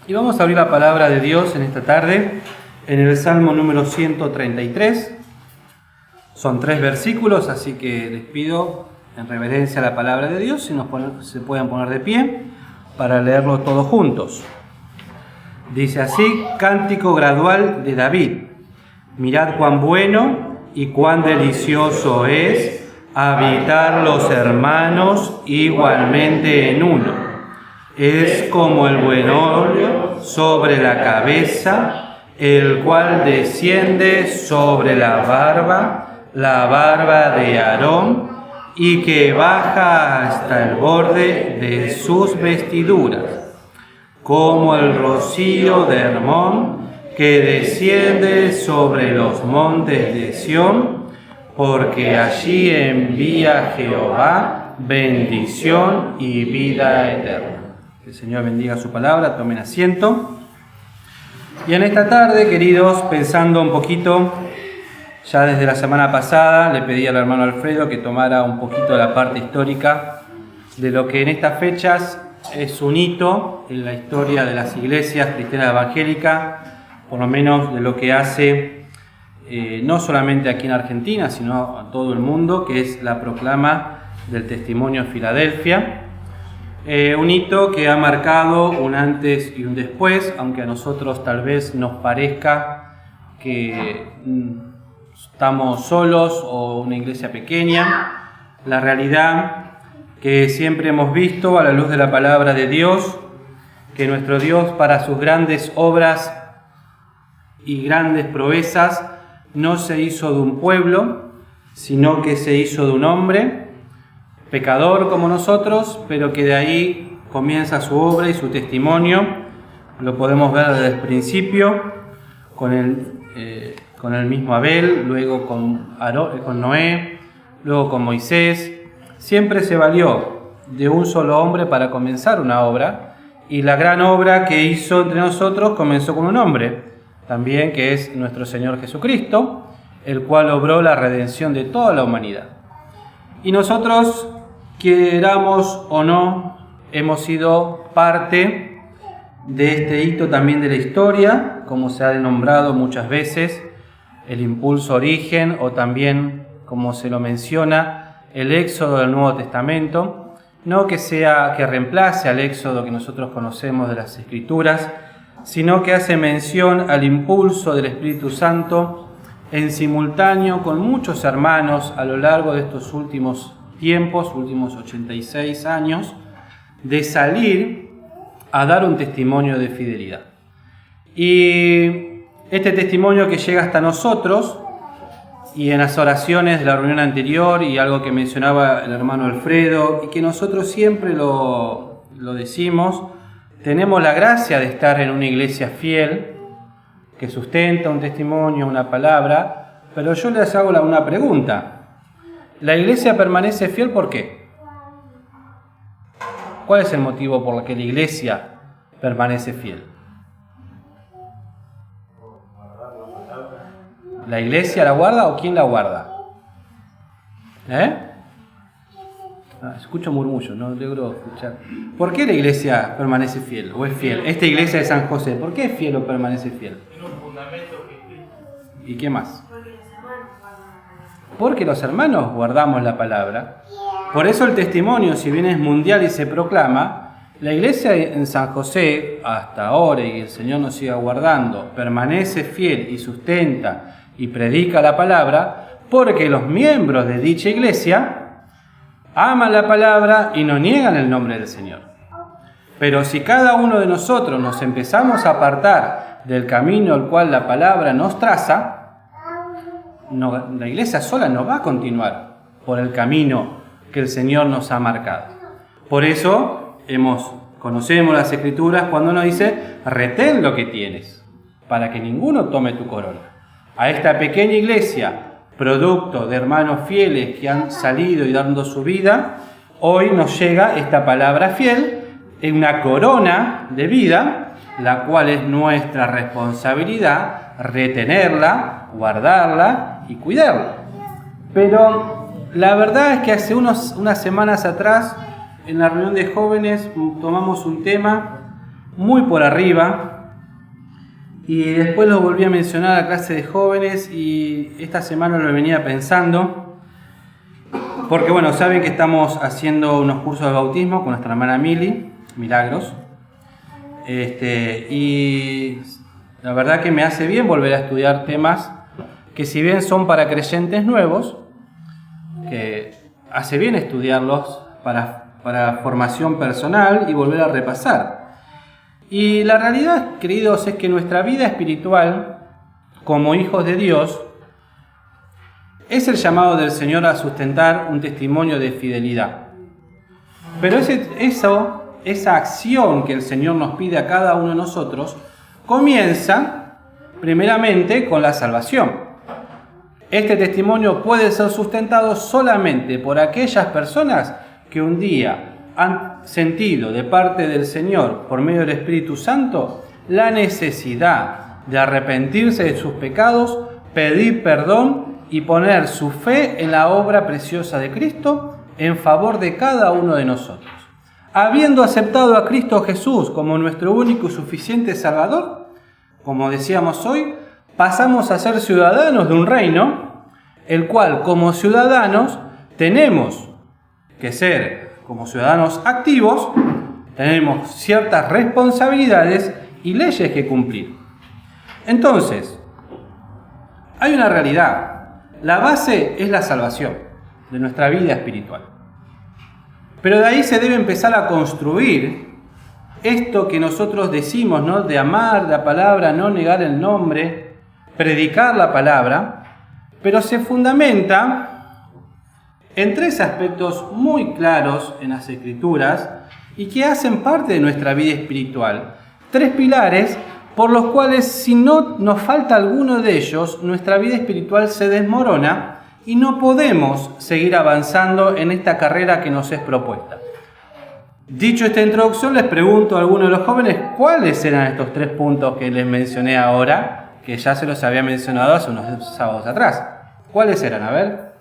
Y vamos a abrir la palabra de Dios en esta tarde, en el Salmo número 133. Son 3 versículos, así que les pido, en reverencia a la palabra de Dios, si se puedan poner de pie para leerlo todos juntos. Dice así: Cántico gradual de David. Mirad cuán bueno y cuán delicioso es habitar los hermanos igualmente en uno. Es como el buen óleo sobre la cabeza, el cual desciende sobre la barba de Aarón, y que baja hasta el borde de sus vestiduras, como el rocío de Hermón, que desciende sobre los montes de Sión, porque allí envía Jehová bendición y vida eterna. Que el Señor bendiga su palabra, tomen asiento. Y en esta tarde, queridos, pensando un poquito, ya desde la semana pasada le pedí al hermano Alfredo que tomara un poquito de la parte histórica de lo que en estas fechas es un hito en la historia de las iglesias cristianas evangélicas, por lo menos de lo que hace no solamente aquí en Argentina, sino a todo el mundo, que es la proclama del testimonio de Filadelfia. Un hito que ha marcado un antes y un después, aunque a nosotros tal vez nos parezca que estamos solos o una iglesia pequeña. La realidad que siempre hemos visto a la luz de la palabra de Dios, que nuestro Dios, para sus grandes obras y grandes proezas, no se hizo de un pueblo, sino que se hizo de un hombre pecador como nosotros, pero que de ahí comienza su obra y su testimonio. Lo podemos ver desde el principio con el mismo Abel, luego con Noé, luego con Moisés. Siempre se valió de un solo hombre para comenzar una obra, y la gran obra que hizo entre nosotros comenzó con un hombre también, que es nuestro Señor Jesucristo, el cual obró la redención de toda la humanidad. Y nosotros, queramos o no, hemos sido parte de este hito también de la historia, como se ha nombrado muchas veces, el impulso origen, o también, como se lo menciona, el éxodo del Nuevo Testamento. No que reemplace al éxodo que nosotros conocemos de las Escrituras, sino que hace mención al impulso del Espíritu Santo en simultáneo con muchos hermanos a lo largo de estos últimos tiempos, últimos 86 años, de salir a dar un testimonio de fidelidad. Y este testimonio que llega hasta nosotros, y en las oraciones de la reunión anterior, y algo que mencionaba el hermano Alfredo, y que nosotros siempre lo decimos, tenemos la gracia de estar en una iglesia fiel, que sustenta un testimonio, una palabra, pero yo les hago una pregunta. ¿La iglesia permanece fiel por qué? ¿Cuál es el motivo por el que la iglesia permanece fiel? ¿La iglesia la guarda o quién la guarda? Escucho murmullo, no logro escuchar. ¿Por qué la iglesia permanece fiel o es fiel? Esta iglesia de San José, ¿por qué es fiel o permanece fiel? Tiene un fundamento que... ¿Y qué más? Porque los hermanos guardamos la palabra. Por eso el testimonio, si bien es mundial y se proclama, la iglesia en San José, hasta ahora, y el Señor nos siga guardando, permanece fiel y sustenta y predica la palabra, porque los miembros de dicha iglesia aman la palabra y no niegan el nombre del Señor. Pero si cada uno de nosotros nos empezamos a apartar del camino al cual la palabra nos traza, la iglesia sola no va a continuar por el camino que el Señor nos ha marcado. Por eso conocemos las Escrituras cuando nos dice: retén lo que tienes, para que ninguno tome tu corona. A esta pequeña iglesia, producto de hermanos fieles que han salido y dando su vida, hoy nos llega esta palabra fiel, en una corona de vida, la cual es nuestra responsabilidad retenerla, guardarla y cuidarla. Pero la verdad es que hace unas semanas atrás, en la reunión de jóvenes, tomamos un tema muy por arriba. Y después lo volví a mencionar a la clase de jóvenes y esta semana lo venía pensando. Porque bueno, saben que estamos haciendo unos cursos de bautismo con nuestra hermana Mili, Milagros. Y la verdad que me hace bien volver a estudiar temas que si bien son para creyentes nuevos, que hace bien estudiarlos para formación personal y volver a repasar. Y la realidad, queridos, es que nuestra vida espiritual, como hijos de Dios, es el llamado del Señor a sustentar un testimonio de fidelidad. Pero esa acción que el Señor nos pide a cada uno de nosotros, comienza primeramente con la salvación. Este testimonio puede ser sustentado solamente por aquellas personas que un día han sentido de parte del Señor, por medio del Espíritu Santo, la necesidad de arrepentirse de sus pecados, pedir perdón y poner su fe en la obra preciosa de Cristo en favor de cada uno de nosotros. Habiendo aceptado a Cristo Jesús como nuestro único y suficiente Salvador, como decíamos hoy, pasamos a ser ciudadanos de un reino, el cual como ciudadanos tenemos que ser, como ciudadanos activos, tenemos ciertas responsabilidades y leyes que cumplir. Entonces, hay una realidad. La base es la salvación de nuestra vida espiritual. Pero de ahí se debe empezar a construir esto que nosotros decimos, ¿no? De amar la palabra, no negar el nombre, predicar la palabra, pero se fundamenta en tres aspectos muy claros en las Escrituras y que hacen parte de nuestra vida espiritual. Tres pilares por los cuales, si no nos falta alguno de ellos, nuestra vida espiritual se desmorona y no podemos seguir avanzando en esta carrera que nos es propuesta. Dicho esta introducción, les pregunto a algunos de los jóvenes cuáles eran estos tres puntos que les mencioné ahora, que ya se los había mencionado hace unos sábados atrás. ¿Cuáles eran? A ver.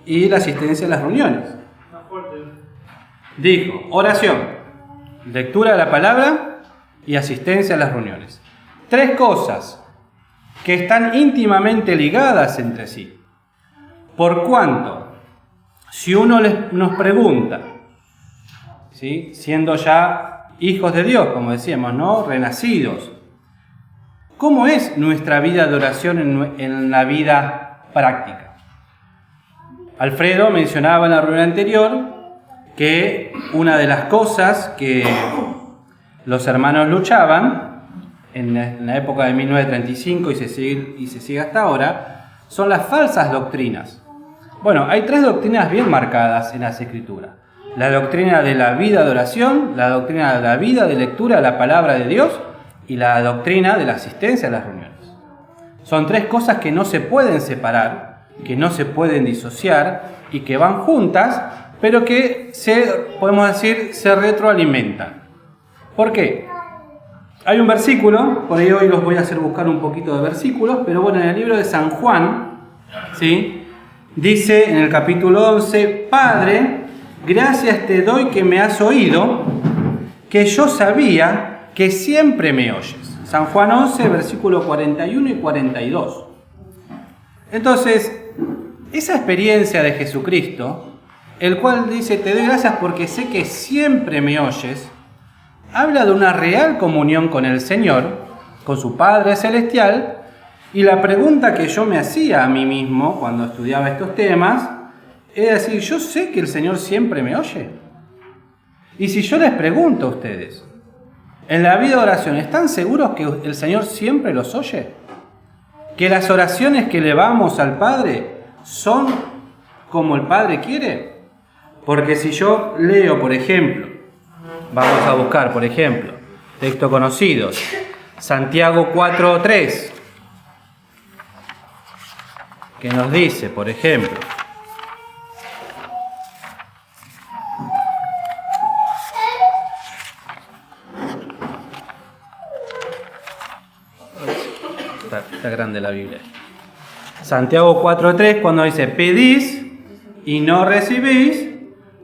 Y la asistencia a las reuniones. Dijo, oración, lectura de la palabra y asistencia a las reuniones. Tres cosas que están íntimamente ligadas entre sí. Por cuanto, si uno nos pregunta, ¿sí? Siendo ya hijos de Dios, como decíamos, ¿no? Renacidos, ¿cómo es nuestra vida de oración en la vida práctica? Alfredo mencionaba en la reunión anterior que una de las cosas que los hermanos luchaban en la época de 1935 y se sigue hasta ahora son las falsas doctrinas. Bueno, hay tres doctrinas bien marcadas en las Escrituras. La doctrina de la vida de oración, la doctrina de la vida de lectura de la palabra de Dios y la doctrina de la asistencia a las reuniones. Son tres cosas que no se pueden separar, que no se pueden disociar y que van juntas, pero que podemos decir, se retroalimentan. ¿Por qué? Hay un versículo, por ahí hoy los voy a hacer buscar un poquito de versículos, pero bueno, en el libro de San Juan, ¿sí? Dice en el capítulo 11, Padre, gracias te doy que me has oído, que yo sabía que siempre me oyes. San Juan 11, versículo 41 y 42. Entonces, esa experiencia de Jesucristo, el cual dice, te doy gracias porque sé que siempre me oyes, habla de una real comunión con el Señor, con su Padre Celestial, y la pregunta que yo me hacía a mí mismo cuando estudiaba estos temas, es decir, yo sé que el Señor siempre me oye. Y si yo les pregunto a ustedes, en la vida de oración, ¿están seguros que el Señor siempre los oye? ¿Que las oraciones que elevamos al Padre son como el Padre quiere? Porque si yo leo, por ejemplo, vamos a buscar, por ejemplo, textos conocidos, Santiago 4:3, que nos dice, por ejemplo, está grande la Biblia. Santiago 4:3, cuando dice, pedís y no recibís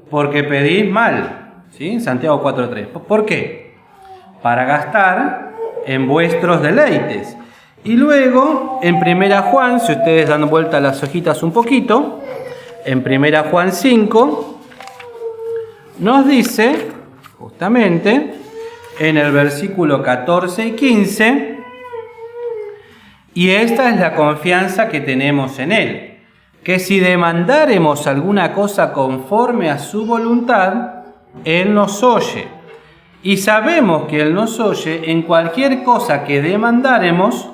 porque pedís mal, ¿sí? Santiago 4:3. ¿Por qué? Para gastar en vuestros deleites. Y luego, en 1 Juan, si ustedes dan vuelta a las hojitas un poquito, en 1 Juan 5, nos dice, justamente, en el versículo 14 y 15, y esta es la confianza que tenemos en Él, que si demandáremos alguna cosa conforme a su voluntad, Él nos oye. Y sabemos que Él nos oye en cualquier cosa que demandáremos,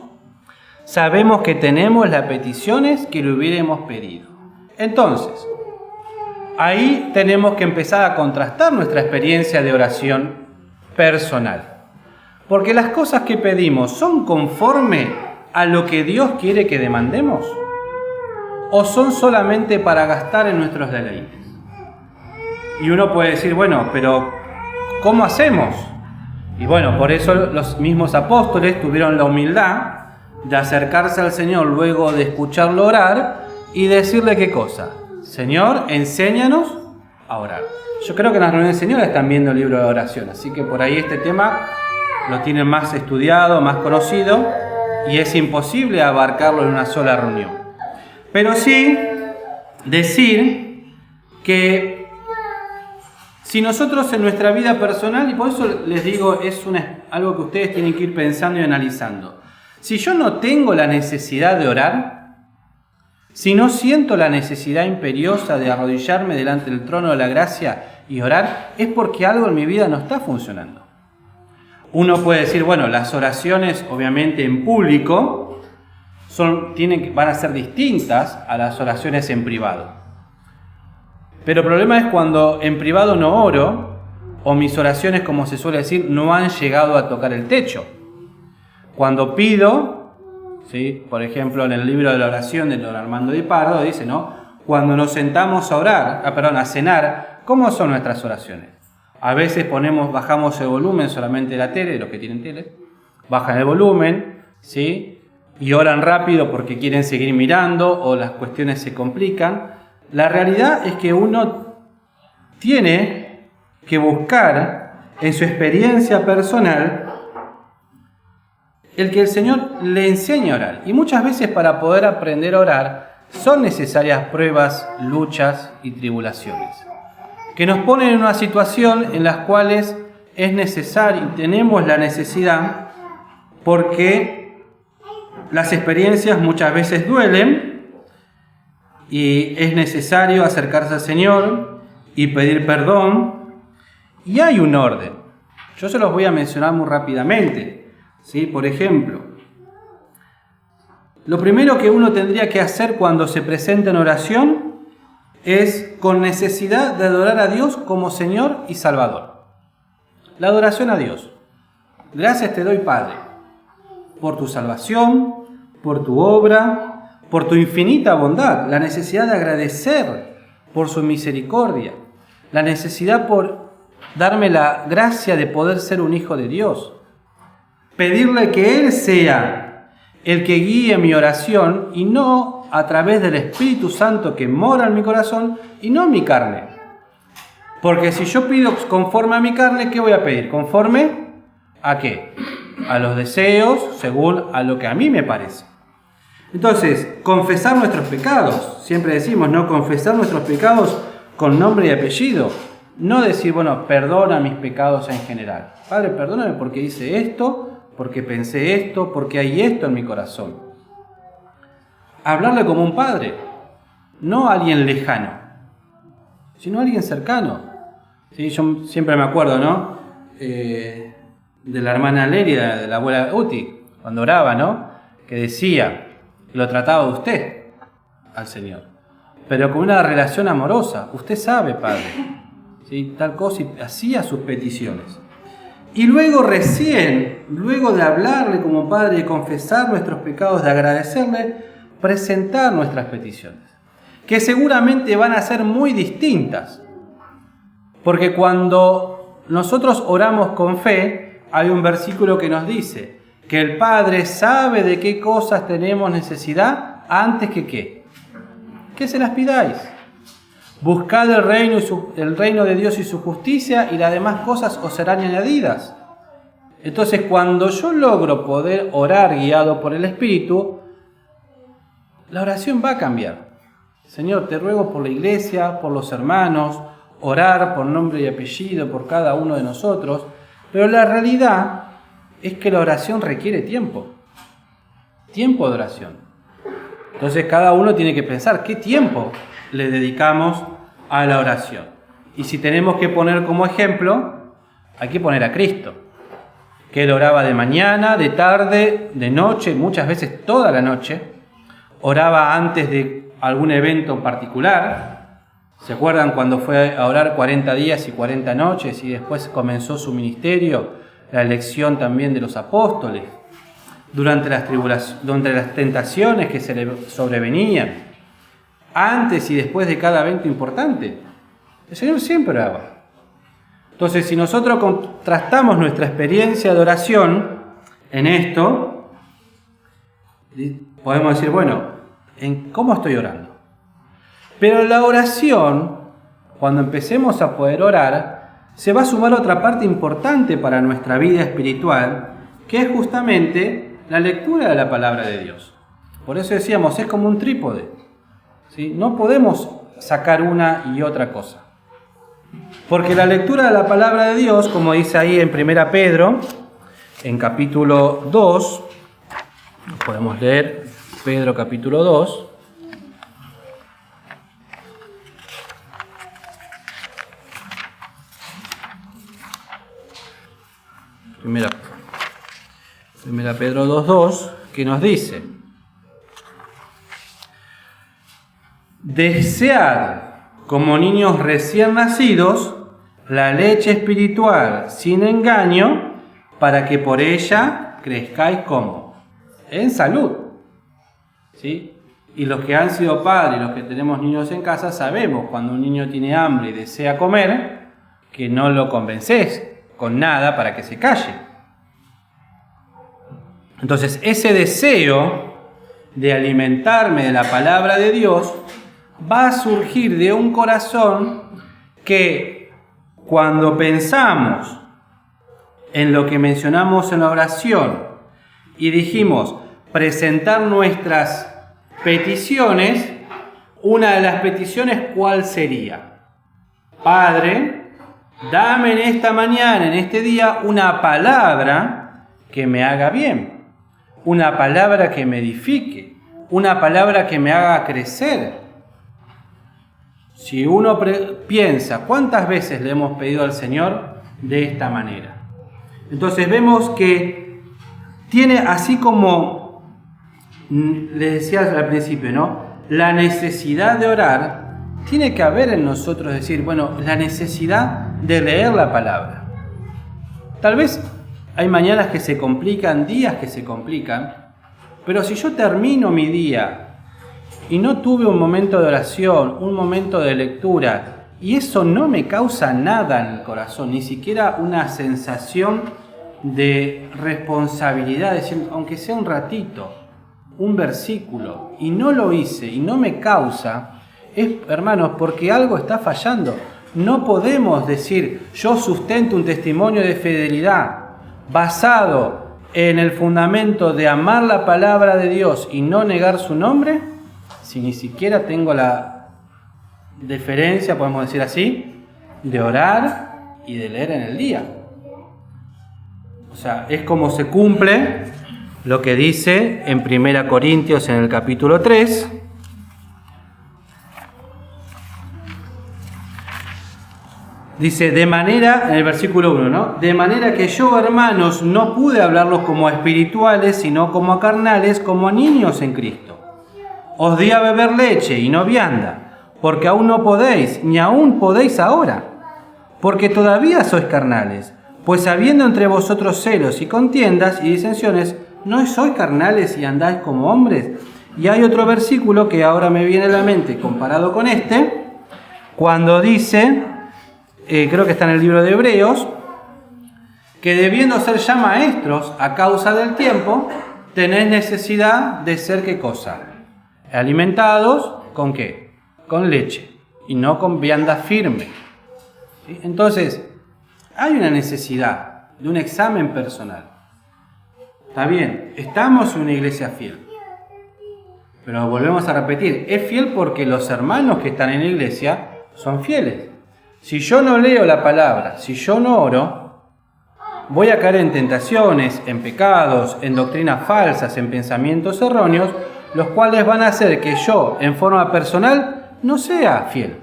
sabemos que tenemos las peticiones que le hubiéramos pedido. Entonces, ahí tenemos que empezar a contrastar nuestra experiencia de oración personal. Porque las cosas que pedimos son conforme a lo que Dios quiere que demandemos, o son solamente para gastar en nuestros deleites. Y uno puede decir, bueno, pero ¿cómo hacemos? Y bueno, por eso los mismos apóstoles tuvieron la humildad de acercarse al Señor luego de escucharlo orar y decirle qué cosa. Señor, enséñanos a orar. Yo creo que en las reuniones del Señor están viendo el libro de oración, así que por ahí este tema lo tienen más estudiado, más conocido, y es imposible abarcarlo en una sola reunión. Pero sí decir que si nosotros en nuestra vida personal, y por eso les digo, es algo que ustedes tienen que ir pensando y analizando. Si yo no tengo la necesidad de orar, si no siento la necesidad imperiosa de arrodillarme delante del trono de la gracia y orar, es porque algo en mi vida no está funcionando. Uno puede decir, bueno, las oraciones obviamente en público van a ser distintas a las oraciones en privado. Pero el problema es cuando en privado no oro, o mis oraciones, como se suele decir, no han llegado a tocar el techo. Cuando pido, ¿sí? Por ejemplo, en el libro de la oración de don Armando Di Pardo dice, ¿no? Cuando nos sentamos a cenar, ¿cómo son nuestras oraciones? A veces bajamos el volumen solamente de la tele, los que tienen tele, bajan el volumen, ¿sí? Y oran rápido porque quieren seguir mirando o las cuestiones se complican. La realidad es que uno tiene que buscar en su experiencia personal el que el Señor le enseñe a orar. Y muchas veces para poder aprender a orar son necesarias pruebas, luchas y tribulaciones, que nos ponen en una situación en las cuales es necesario y tenemos la necesidad, porque las experiencias muchas veces duelen y es necesario acercarse al Señor y pedir perdón, y hay un orden. Yo se los voy a mencionar muy rápidamente. ¿Sí? Por ejemplo, lo primero que uno tendría que hacer cuando se presenta en oración es con necesidad de adorar a Dios como Señor y Salvador. La adoración a Dios. Gracias te doy, Padre, por tu salvación, por tu obra, por tu infinita bondad, la necesidad de agradecer por su misericordia, la necesidad por darme la gracia de poder ser un hijo de Dios. Pedirle que Él sea el que guíe mi oración y no a través del Espíritu Santo que mora en mi corazón y no mi carne. Porque si yo pido conforme a mi carne, ¿qué voy a pedir? ¿Conforme a qué? A los deseos, según a lo que a mí me parece. Entonces, confesar nuestros pecados. Siempre decimos, ¿no? Confesar nuestros pecados con nombre y apellido. No decir, bueno, perdona mis pecados en general. Padre, perdóname porque hice esto, porque pensé esto, porque hay esto en mi corazón. Hablarle como un padre, no a alguien lejano, sino a alguien cercano. ¿Sí? Yo siempre me acuerdo, ¿no? De la hermana Lérida, de la abuela Uti, cuando oraba, ¿no? Que decía, lo trataba usted al Señor, pero con una relación amorosa. Usted sabe, Padre, ¿sí? Tal cosa, y hacía sus peticiones. Y luego luego de hablarle como Padre, de confesar nuestros pecados, de agradecerle, presentar nuestras peticiones, que seguramente van a ser muy distintas. Porque cuando nosotros oramos con fe, hay un versículo que nos dice que el Padre sabe de qué cosas tenemos necesidad antes que ¿qué? Que se las pidáis. Buscad el reino de Dios y su justicia, y las demás cosas os serán añadidas. Entonces, cuando yo logro poder orar guiado por el Espíritu, la oración va a cambiar. Señor, te ruego por la iglesia, por los hermanos, orar por nombre y apellido por cada uno de nosotros, pero la realidad es que la oración requiere tiempo de oración. Entonces cada uno tiene que pensar qué tiempo le dedicamos a la oración. Y si tenemos que poner como ejemplo, hay que poner a Cristo, que Él oraba de mañana, de tarde, de noche, muchas veces toda la noche, oraba antes de algún evento particular. ¿Se acuerdan cuando fue a orar 40 días y 40 noches y después comenzó su ministerio, la elección también de los apóstoles, durante las tentaciones que se le sobrevenían, antes y después de cada evento importante? El Señor siempre oraba. Entonces, si nosotros contrastamos nuestra experiencia de oración en esto, podemos decir, bueno, ¿en cómo estoy orando? Pero la oración, cuando empecemos a poder orar, se va a sumar otra parte importante para nuestra vida espiritual, que es justamente la lectura de la palabra de Dios. Por eso decíamos, es como un trípode, ¿sí? No podemos sacar una y otra cosa. Porque la lectura de la palabra de Dios, como dice ahí en 1 Pedro, en capítulo 2, podemos leer Pedro capítulo 2, Primera Pedro 2:2, que nos dice: desead como niños recién nacidos la leche espiritual sin engaño, para que por ella crezcáis como en salud. ¿Sí? Y los que han sido padres, los que tenemos niños en casa, sabemos cuando un niño tiene hambre y desea comer, que no lo convences con nada para que se calle. Entonces, ese deseo de alimentarme de la palabra de Dios va a surgir de un corazón que, cuando pensamos en lo que mencionamos en la oración y dijimos presentar nuestras peticiones, una de las peticiones, ¿cuál sería? Padre, dame en esta mañana, en este día, una palabra que me haga bien, una palabra que me edifique, una palabra que me haga crecer. Si uno piensa, ¿cuántas veces le hemos pedido al Señor de esta manera? Entonces vemos que tiene, así como les decía al principio, ¿no? La necesidad de orar, tiene que haber en nosotros, decir, bueno, la necesidad de leer la palabra. Tal vez hay mañanas que se complican, días que se complican, pero si yo termino mi día y no tuve un momento de oración, un momento de lectura, y eso no me causa nada en el corazón, ni siquiera una sensación de responsabilidad, de decir, aunque sea un ratito, un versículo, y no lo hice, y no me causa, es, hermanos, porque algo está fallando. No podemos decir, yo sustento un testimonio de fidelidad basado en el fundamento de amar la palabra de Dios y no negar su nombre, si ni siquiera tengo la deferencia, podemos decir así, de orar y de leer en el día. O sea, es como se cumple lo que dice en 1 Corintios en el capítulo 3. Dice, de manera, en el versículo 1, ¿no? De manera que yo, hermanos, no pude hablarlos como a espirituales, sino como a carnales, como a niños en Cristo. Os di a beber leche y no vianda, porque aún no podéis, ni aún podéis ahora, porque todavía sois carnales. Pues habiendo entre vosotros celos y contiendas y disensiones, ¿no sois carnales y andáis como hombres? Y hay otro versículo que ahora me viene a la mente comparado con este, cuando dice, creo que está en el libro de Hebreos, que debiendo ser ya maestros a causa del tiempo, tenéis necesidad de ser, ¿qué cosa? Alimentados, ¿con qué? Con leche y no con vianda firme. ¿Sí? Entonces, hay una necesidad de un examen personal. Está bien, estamos en una iglesia fiel. Pero volvemos a repetir, es fiel porque los hermanos que están en la iglesia son fieles. Si yo no leo la palabra, si yo no oro, voy a caer en tentaciones, en pecados, en doctrinas falsas, en pensamientos erróneos, los cuales van a hacer que yo, en forma personal, no sea fiel.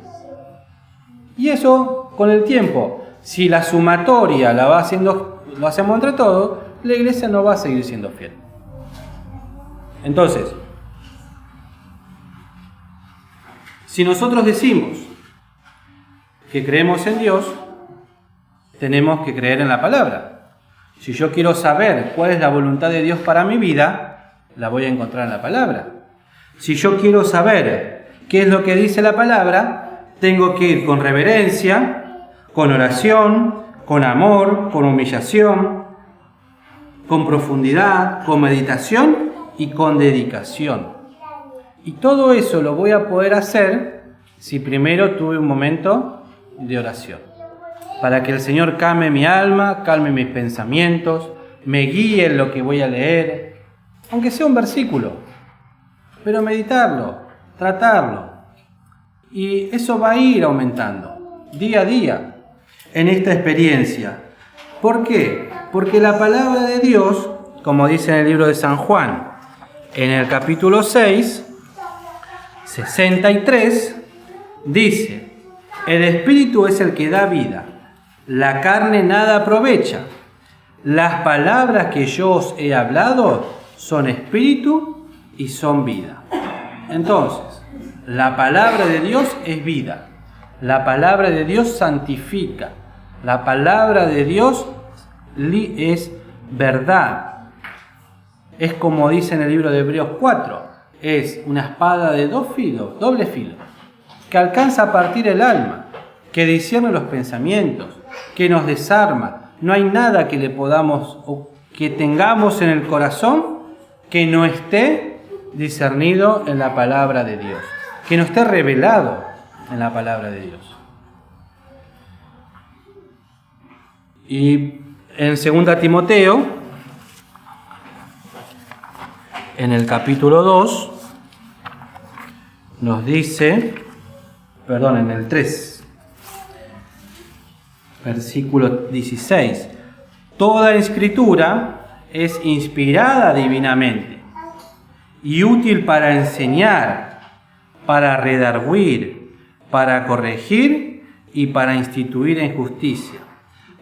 Y eso, con el tiempo, si la sumatoria lo hacemos entre todos, la iglesia no va a seguir siendo fiel. Entonces, si nosotros decimos que creemos en Dios, tenemos que creer en la palabra. Si yo quiero saber cuál es la voluntad de Dios para mi vida, la voy a encontrar en la palabra. Si yo quiero saber qué es lo que dice la palabra, tengo que ir con reverencia, con oración, con amor, con humillación, con profundidad, con meditación y con dedicación. Y todo eso lo voy a poder hacer si primero tuve un momento de oración. Para que el Señor calme mi alma, calme mis pensamientos, me guíe en lo que voy a leer, aunque sea un versículo. Pero meditarlo, tratarlo. Y eso va a ir aumentando, día a día, en esta experiencia. ¿Por qué? Porque la palabra de Dios, como dice en el libro de San Juan, en el capítulo 6, 63, dice: el Espíritu es el que da vida, la carne nada aprovecha. Las palabras que yo os he hablado son espíritu y son vida. Entonces, la palabra de Dios es vida. La palabra de Dios santifica. La palabra de Dios es verdad. Es como dice en el libro de Hebreos 4. Es una espada de doble filo, que alcanza a partir el alma, que discierne los pensamientos, que nos desarma. No hay nada que le podamos o que tengamos en el corazón que no esté discernido en la palabra de Dios, que no esté revelado en la palabra de Dios. Y en 2 Timoteo, en el capítulo 2, nos dice, en el 3, versículo 16, toda escritura es inspirada divinamente y útil para enseñar, para redarguir, para corregir y para instituir en justicia,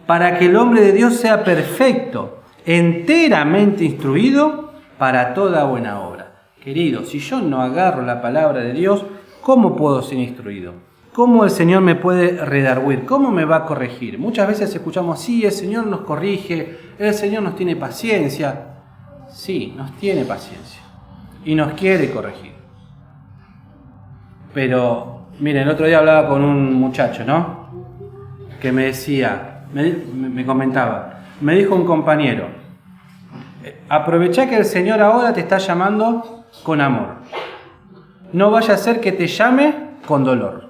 para que el hombre de Dios sea perfecto, enteramente instruido para toda buena obra. Querido, si yo no agarro la palabra de Dios, ¿cómo puedo ser instruido? ¿Cómo el Señor me puede redarguir? ¿Cómo me va a corregir? Muchas veces escuchamos, sí, el Señor nos corrige, el Señor nos tiene paciencia. Sí, nos tiene paciencia y nos quiere corregir. Pero, miren, el otro día hablaba con un muchacho, ¿no? Que me decía, me comentaba, me dijo un compañero, aprovechá que el Señor ahora te está llamando con amor. No vaya a ser que te llame con dolor.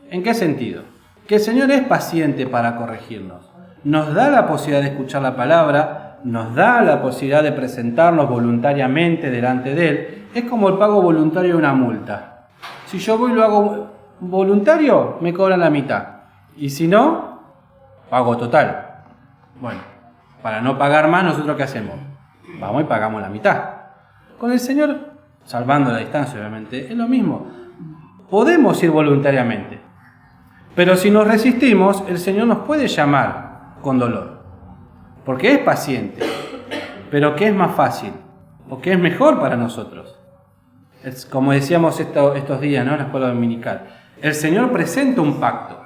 ¿En qué sentido? Que el Señor es paciente para corregirnos. Nos da la posibilidad de escuchar la palabra, nos da la posibilidad de presentarnos voluntariamente delante de Él. Es como el pago voluntario de una multa. Si yo voy y lo hago voluntario, me cobran la mitad. Y si no, pago total. Bueno, para no pagar más, ¿nosotros qué hacemos? Vamos y pagamos la mitad. Con el Señor, salvando la distancia obviamente, es lo mismo. Podemos ir voluntariamente, pero si nos resistimos, el Señor nos puede llamar con dolor, porque es paciente. Pero ¿qué es más fácil? ¿O qué es mejor para nosotros? Es como decíamos estos días, ¿no? En la escuela dominical. El Señor presenta un pacto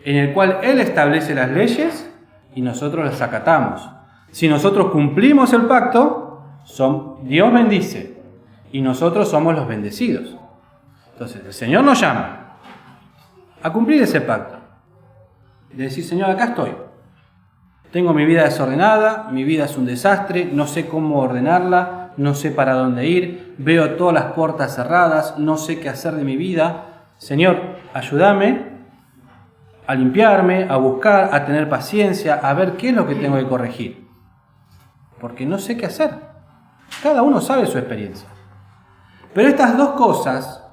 en el cual Él establece las leyes y nosotros las acatamos. Si nosotros cumplimos el pacto, Dios bendice y nosotros somos los bendecidos. Entonces el Señor nos llama a cumplir ese pacto y decir, Señor, acá estoy. Tengo mi vida desordenada, mi vida es un desastre, no sé cómo ordenarla, no sé para dónde ir, veo todas las puertas cerradas, no sé qué hacer de mi vida. Señor, ayúdame a limpiarme, a buscar, a tener paciencia, a ver qué es lo que tengo que corregir. Porque no sé qué hacer. Cada uno sabe su experiencia. Pero estas dos cosas,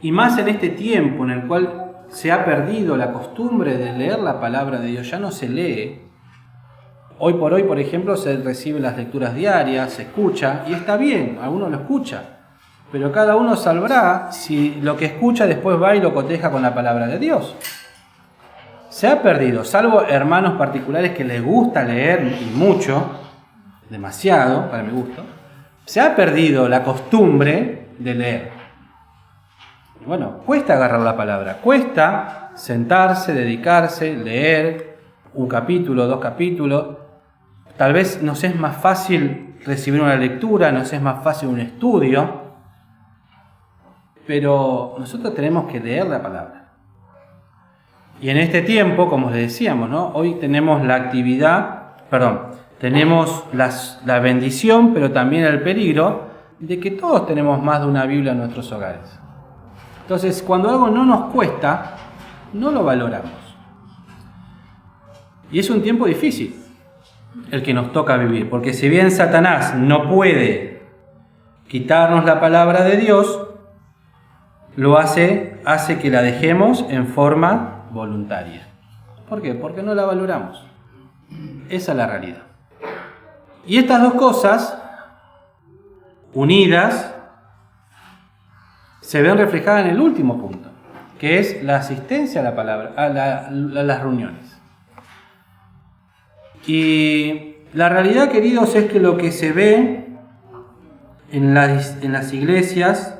y más en este tiempo en el cual se ha perdido la costumbre de leer la palabra de Dios, ya no se lee. Hoy por hoy, por ejemplo, se reciben las lecturas diarias, se escucha, y está bien, alguno lo escucha. Pero cada uno sabrá si lo que escucha después va y lo coteja con la palabra de Dios. Se ha perdido, salvo hermanos particulares que les gusta leer, y mucho, demasiado, para mi gusto, se ha perdido la costumbre de leer. Bueno, cuesta agarrar la palabra, cuesta sentarse, dedicarse, leer un capítulo, 2 capítulos. Tal vez nos es más fácil recibir una lectura, nos es más fácil un estudio, pero nosotros tenemos que leer la palabra. Y en este tiempo, como les decíamos, ¿no? Hoy tenemos la actividad, tenemos la bendición, pero también el peligro de que todos tenemos más de una Biblia en nuestros hogares. Entonces, cuando algo no nos cuesta, no lo valoramos. Y es un tiempo difícil el que nos toca vivir, porque si bien Satanás no puede quitarnos la palabra de Dios, lo hace que la dejemos en forma voluntaria. ¿Por qué? Porque no la valoramos. Esa es la realidad. Y estas dos cosas, unidas, se ven reflejadas en el último punto, que es la asistencia a la palabra, a las reuniones. Y la realidad, queridos, es que lo que se ve en las iglesias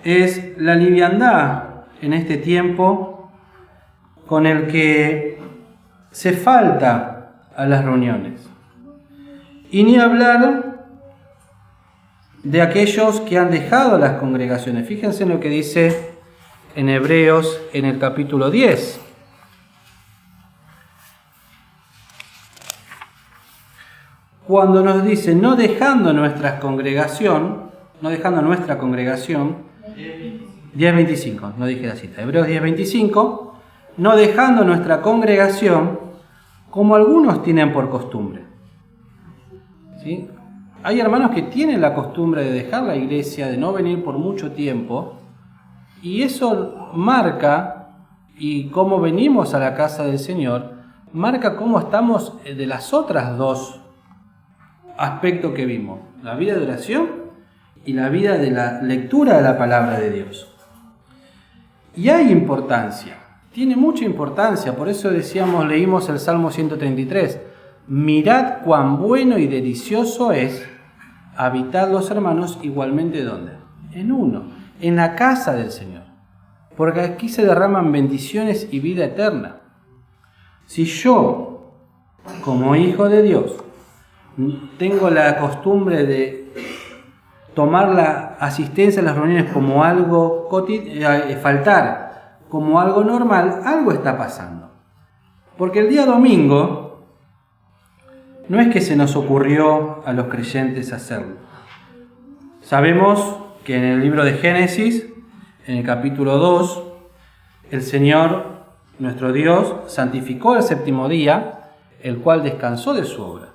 es la liviandad en este tiempo con el que se falta a las reuniones. Y ni hablar de aquellos que han dejado las congregaciones. Fíjense en lo que dice en Hebreos en el capítulo 10. Cuando nos dice no dejando nuestra congregación, 10:25, no dije la cita, Hebreos 10:25, no dejando nuestra congregación como algunos tienen por costumbre. ¿Sí? Hay hermanos que tienen la costumbre de dejar la iglesia, de no venir por mucho tiempo, y eso marca, y cómo venimos a la casa del Señor, marca cómo estamos de las otras dos aspectos que vimos, la vida de oración y la vida de la lectura de la palabra de Dios. Y hay importancia, tiene mucha importancia, por eso leímos el Salmo 133, mirad cuán bueno y delicioso es habitar los hermanos igualmente ¿dónde? En uno, en la casa del Señor, porque aquí se derraman bendiciones y vida eterna. Si yo, como hijo de Dios, tengo la costumbre de tomar la asistencia a las reuniones como algo faltar, como algo normal, algo está pasando. Porque el día domingo no es que se nos ocurrió a los creyentes hacerlo. Sabemos que en el libro de Génesis, en el capítulo 2, el Señor, nuestro Dios, santificó el séptimo día, el cual descansó de su obra.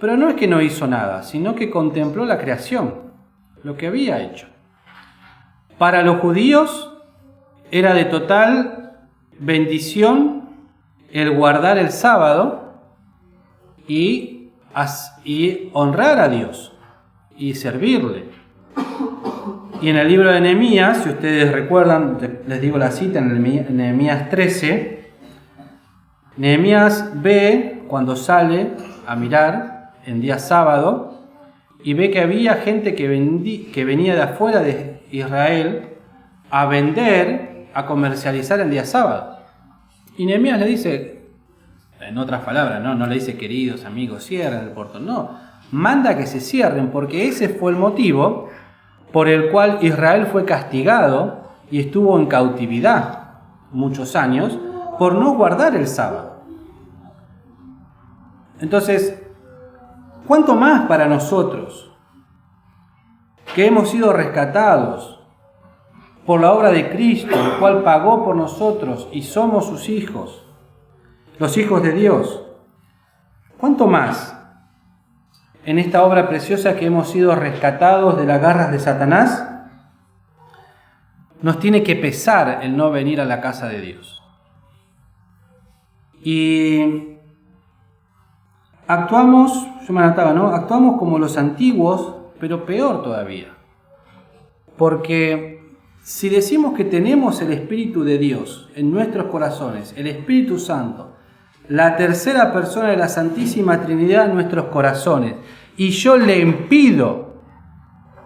Pero no es que no hizo nada, sino que contempló la creación, lo que había hecho. Para los judíos era de total bendición el guardar el sábado y honrar a Dios y servirle. Y en el libro de Nehemías, si ustedes recuerdan, les digo la cita en Nehemías 13, Nehemías ve cuando sale a mirar en día sábado y ve que había gente que venía de afuera de Israel a vender, a comercializar en día sábado. Y Nehemías le dice, en otras palabras, no le dice queridos amigos, cierren el portón, no, manda que se cierren, porque ese fue el motivo por el cual Israel fue castigado y estuvo en cautividad muchos años por no guardar el sábado. Entonces, ¿cuánto más para nosotros que hemos sido rescatados por la obra de Cristo, el cual pagó por nosotros y somos sus hijos, los hijos de Dios. ¿Cuánto más en esta obra preciosa que hemos sido rescatados de las garras de Satanás? Nos tiene que pesar el no venir a la casa de Dios. Y actuamos, yo me anotaba, ¿no? Actuamos como los antiguos, pero peor todavía. Porque si decimos que tenemos el Espíritu de Dios en nuestros corazones, el Espíritu Santo, la tercera persona de la Santísima Trinidad en nuestros corazones, y yo le impido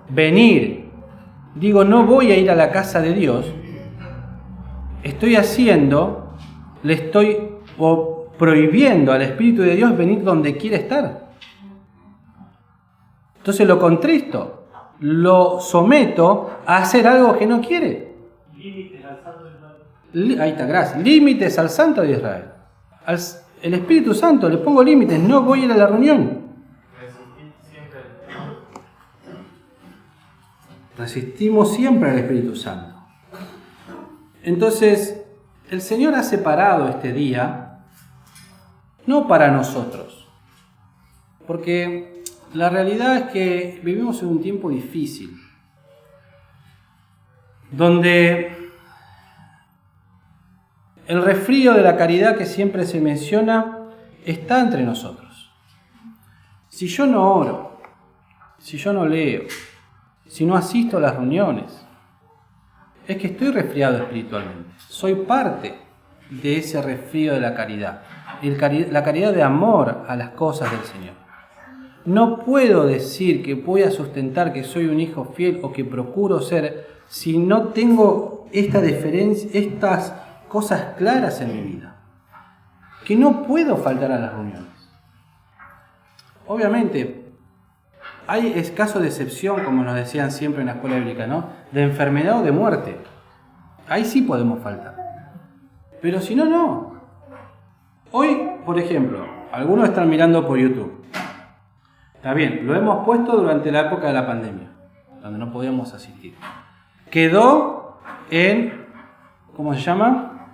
venir, digo, no voy a ir a la casa de Dios, le estoy prohibiendo al Espíritu de Dios venir donde quiere estar. Entonces lo contristo, lo someto a hacer algo que no quiere. Límites al Santo de Israel. Ahí está, gracias. Límites al Santo de Israel. El Espíritu Santo le pongo límites, no voy a ir a la reunión. Resistimos siempre al Espíritu Santo. Entonces, el Señor ha separado este día, no para nosotros, porque la realidad es que vivimos en un tiempo difícil, donde el resfrío de la caridad que siempre se menciona está entre nosotros. Si yo no oro, si yo no leo, si no asisto a las reuniones, es que estoy resfriado espiritualmente. Soy parte de ese resfrío de la caridad. La caridad de amor a las cosas del Señor. No puedo decir que voy a sustentar que soy un hijo fiel o que procuro ser si no tengo estas cosas claras en mi vida. Que no puedo faltar a las reuniones. Obviamente, hay casos de excepción, como nos decían siempre en la escuela bíblica, ¿no? De enfermedad o de muerte. Ahí sí podemos faltar. Pero si no, no. Hoy, por ejemplo, algunos están mirando por YouTube. Está bien, lo hemos puesto durante la época de la pandemia, donde no podíamos asistir. Quedó en, ¿cómo se llama?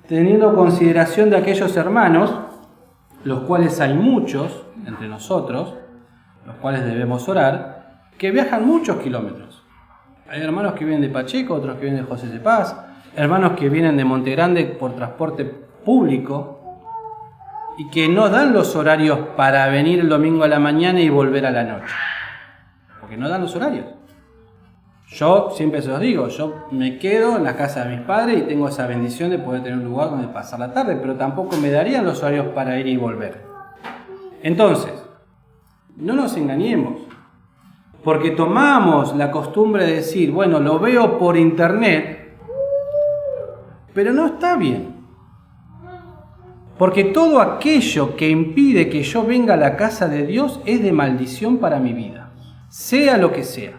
Teniendo consideración de aquellos hermanos, los cuales hay muchos entre nosotros, los cuales debemos orar, que viajan muchos kilómetros. Hay hermanos que vienen de Pacheco, otros que vienen de José de Paz, hermanos que vienen de Monte Grande por transporte público y que no dan los horarios para venir el domingo a la mañana y volver a la noche. Porque no dan los horarios. Yo siempre se los digo, yo me quedo en la casa de mis padres y tengo esa bendición de poder tener un lugar donde pasar la tarde, pero tampoco me darían los horarios para ir y volver. Entonces, no nos engañemos, porque tomamos la costumbre de decir, bueno, lo veo por internet, pero no está bien. Porque todo aquello que impide que yo venga a la casa de Dios es de maldición para mi vida, sea lo que sea.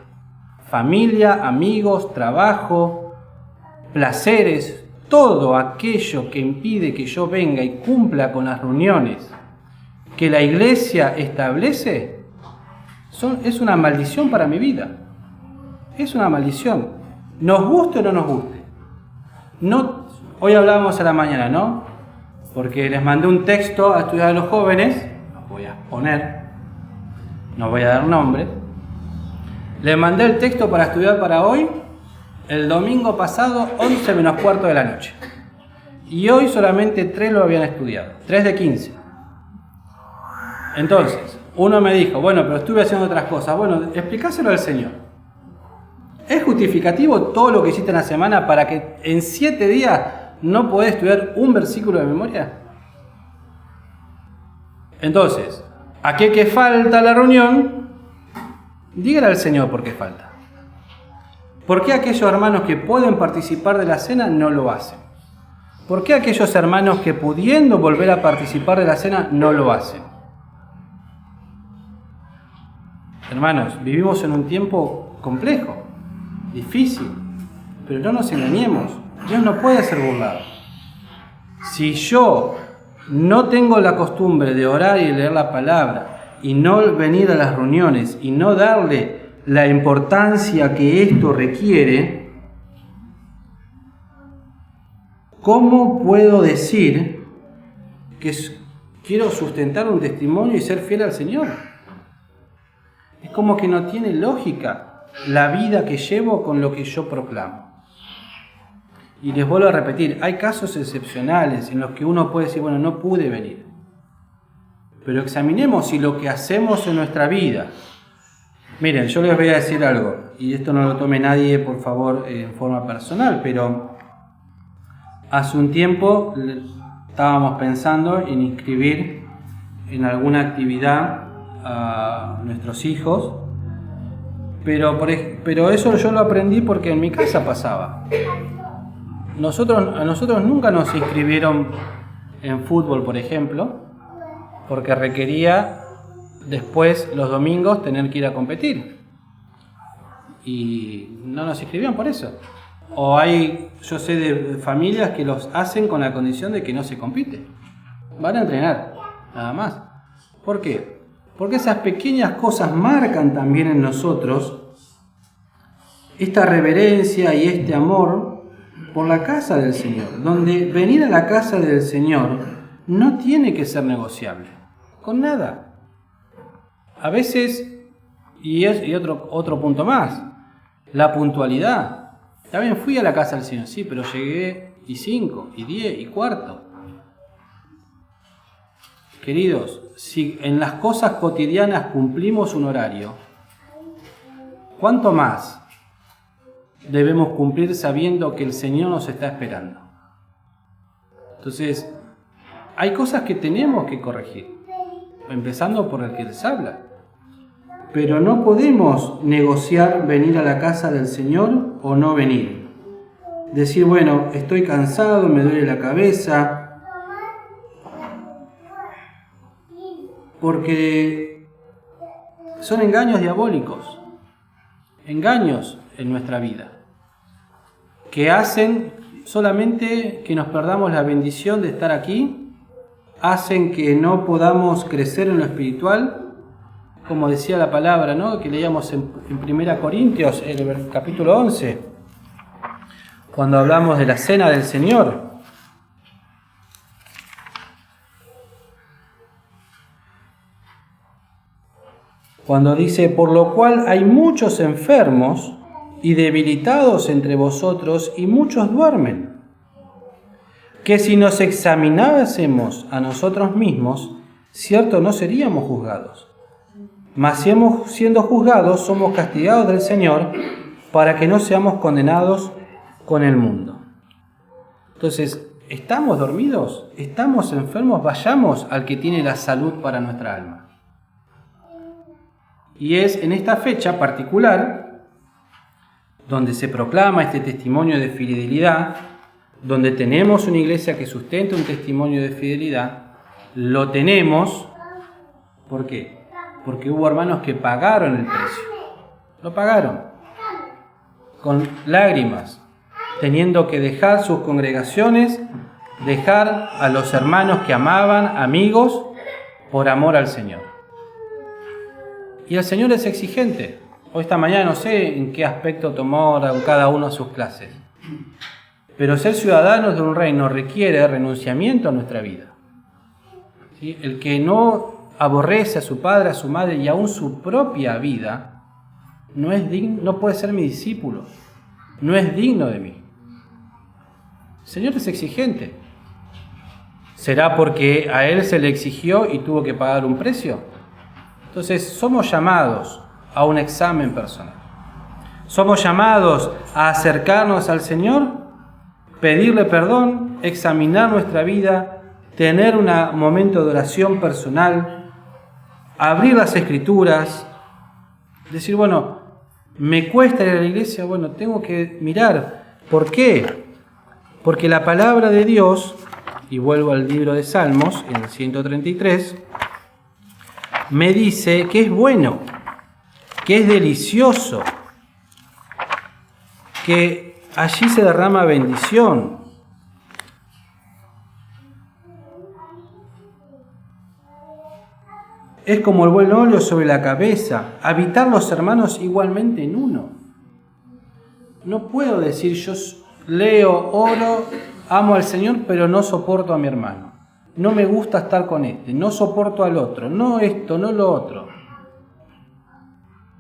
Familia, amigos, trabajo, placeres, todo aquello que impide que yo venga y cumpla con las reuniones que la iglesia establece, es una maldición para mi vida. Es una maldición. Nos guste o no nos guste. Hoy hablábamos a la mañana, ¿no? Porque les mandé un texto a estudiar a los jóvenes, los voy a poner, no voy a dar nombres. Les mandé el texto para estudiar para hoy, el domingo pasado, 11 menos cuarto de la noche. Y hoy solamente 3 lo habían estudiado, 3 de 15. Entonces, uno me dijo, bueno, pero estuve haciendo otras cosas. Bueno, explícaselo al Señor. ¿Es justificativo todo lo que hiciste en la semana para que en 7 días no podés estudiar un versículo de memoria? Entonces, aquel que falta a la reunión, dígale al Señor por qué falta. ¿Por qué aquellos hermanos que pueden participar de la cena no lo hacen? ¿Por qué aquellos hermanos que pudiendo volver a participar de la cena no lo hacen? Hermanos, vivimos en un tiempo complejo, difícil, pero no nos engañemos, Dios no puede ser burlado. Si yo no tengo la costumbre de orar y leer la palabra, y no venir a las reuniones, y no darle la importancia que esto requiere, ¿cómo puedo decir que quiero sustentar un testimonio y ser fiel al Señor? Es como que no tiene lógica la vida que llevo con lo que yo proclamo. Y les vuelvo a repetir, hay casos excepcionales en los que uno puede decir, bueno, no pude venir. Pero examinemos si lo que hacemos en nuestra vida... Miren, yo les voy a decir algo, y esto no lo tome nadie, por favor, en forma personal, pero hace un tiempo estábamos pensando en inscribir en alguna actividad a nuestros hijos, pero eso yo lo aprendí porque en mi casa pasaba. A nosotros nunca nos inscribieron en fútbol, por ejemplo, porque requería después los domingos tener que ir a competir. Y no nos inscribían por eso. O yo sé de familias que los hacen con la condición de que no se compite. Van a entrenar, nada más. ¿Por qué? Porque esas pequeñas cosas marcan también en nosotros esta reverencia y este amor por la casa del Señor, donde venir a la casa del Señor no tiene que ser negociable, con nada. A veces, y otro punto más, la puntualidad. También fui a la casa del Señor, sí, pero llegué y 5, y 10, y cuarto. Queridos, si en las cosas cotidianas cumplimos un horario, ¿cuánto más debemos cumplir sabiendo que el Señor nos está esperando? Entonces, hay cosas que tenemos que corregir, empezando por el que les habla. Pero no podemos negociar venir a la casa del Señor o no venir. Decir, bueno, estoy cansado, me duele la cabeza, porque son engaños diabólicos, engaños en nuestra vida, que hacen solamente que nos perdamos la bendición de estar aquí, hacen que no podamos crecer en lo espiritual, como decía la palabra, ¿no?, que leíamos en 1 Corintios, en el capítulo 11, cuando hablamos de la cena del Señor. Cuando dice, por lo cual hay muchos enfermos y debilitados entre vosotros, y muchos duermen. Que si nos examinásemos a nosotros mismos, cierto no seríamos juzgados. Mas siendo juzgados, somos castigados del Señor, para que no seamos condenados con el mundo. Entonces, ¿estamos dormidos? ¿Estamos enfermos? Vayamos al que tiene la salud para nuestra alma. Y es en esta fecha particular donde se proclama este testimonio de fidelidad, donde tenemos una iglesia que sustenta un testimonio de fidelidad. Lo tenemos, ¿por qué? Porque hubo hermanos que pagaron el precio. Lo pagaron con lágrimas, teniendo que dejar sus congregaciones, dejar a los hermanos que amaban, amigos, por amor al Señor. Y el Señor es exigente. Hoy esta mañana no sé en qué aspecto tomó cada uno sus clases. Pero ser ciudadanos de un reino requiere renunciamiento a nuestra vida. ¿Sí? El que no aborrece a su padre, a su madre y aún su propia vida, no es digno, no puede ser mi discípulo. No es digno de mí. El Señor es exigente. ¿Será porque a Él se le exigió y tuvo que pagar un precio? Entonces, somos llamados a un examen personal. Somos llamados a acercarnos al Señor, pedirle perdón, examinar nuestra vida, tener un momento de oración personal, abrir las Escrituras, decir, bueno, me cuesta ir a la iglesia, bueno, tengo que mirar. ¿Por qué? Porque la palabra de Dios, y vuelvo al libro de Salmos, en el 133, me dice que es bueno, que es delicioso, que allí se derrama bendición. Es como el buen óleo sobre la cabeza, habitar los hermanos igualmente en uno. No puedo decir yo leo, oro amo al Señor, pero no soporto a mi hermano. No me gusta estar con este, no soporto al otro, no esto, no lo otro.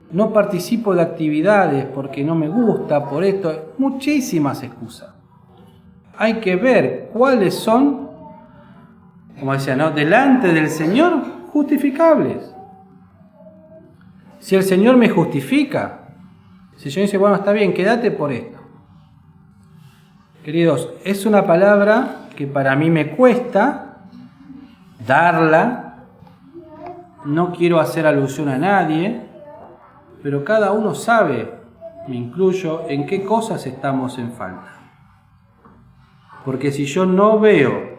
No participo de actividades porque no me gusta, por esto. Muchísimas excusas. Hay que ver cuáles son, como decía, ¿no?, delante del Señor, justificables. Si el Señor me justifica, si el Señor dice, bueno, está bien, quédate por esto. Queridos, es una palabra que para mí me cuesta darla. No quiero hacer alusión a nadie, pero cada uno sabe, me incluyo, en qué cosas estamos en falta. Porque si yo no veo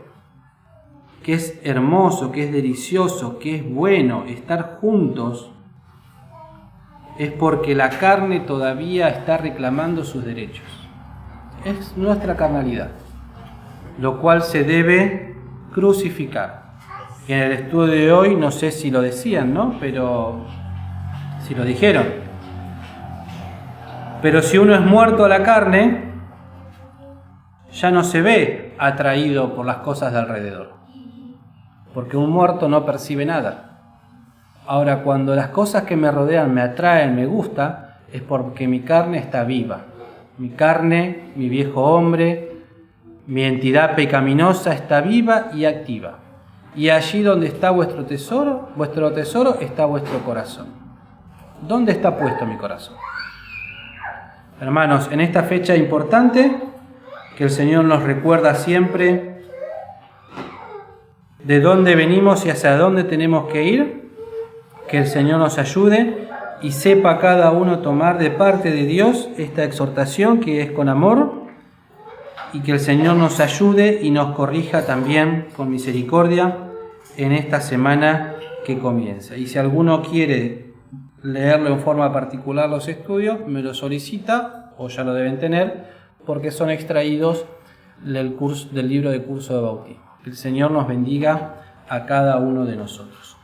que es hermoso, que es delicioso, que es bueno estar juntos, es porque la carne todavía está reclamando sus derechos. Es nuestra carnalidad, lo cual se debe crucificar. Y en el estudio de hoy, no sé si lo decían, ¿no?, pero si lo dijeron. Pero si uno es muerto a la carne, ya no se ve atraído por las cosas de alrededor, porque un muerto no percibe nada. Ahora, cuando las cosas que me rodean me atraen, me gusta, es porque mi carne está viva. Mi carne, mi viejo hombre, mi entidad pecaminosa está viva y activa. Y allí donde está vuestro tesoro está vuestro corazón. ¿Dónde está puesto mi corazón? Hermanos, en esta fecha importante, que el Señor nos recuerda siempre de dónde venimos y hacia dónde tenemos que ir, que el Señor nos ayude y sepa cada uno tomar de parte de Dios esta exhortación que es con amor, y que el Señor nos ayude y nos corrija también con misericordia en esta semana que comienza. Y si alguno quiere leerlo en forma particular los estudios, me lo solicita, o ya lo deben tener, porque son extraídos del libro de curso de bautismo. Que el Señor nos bendiga a cada uno de nosotros.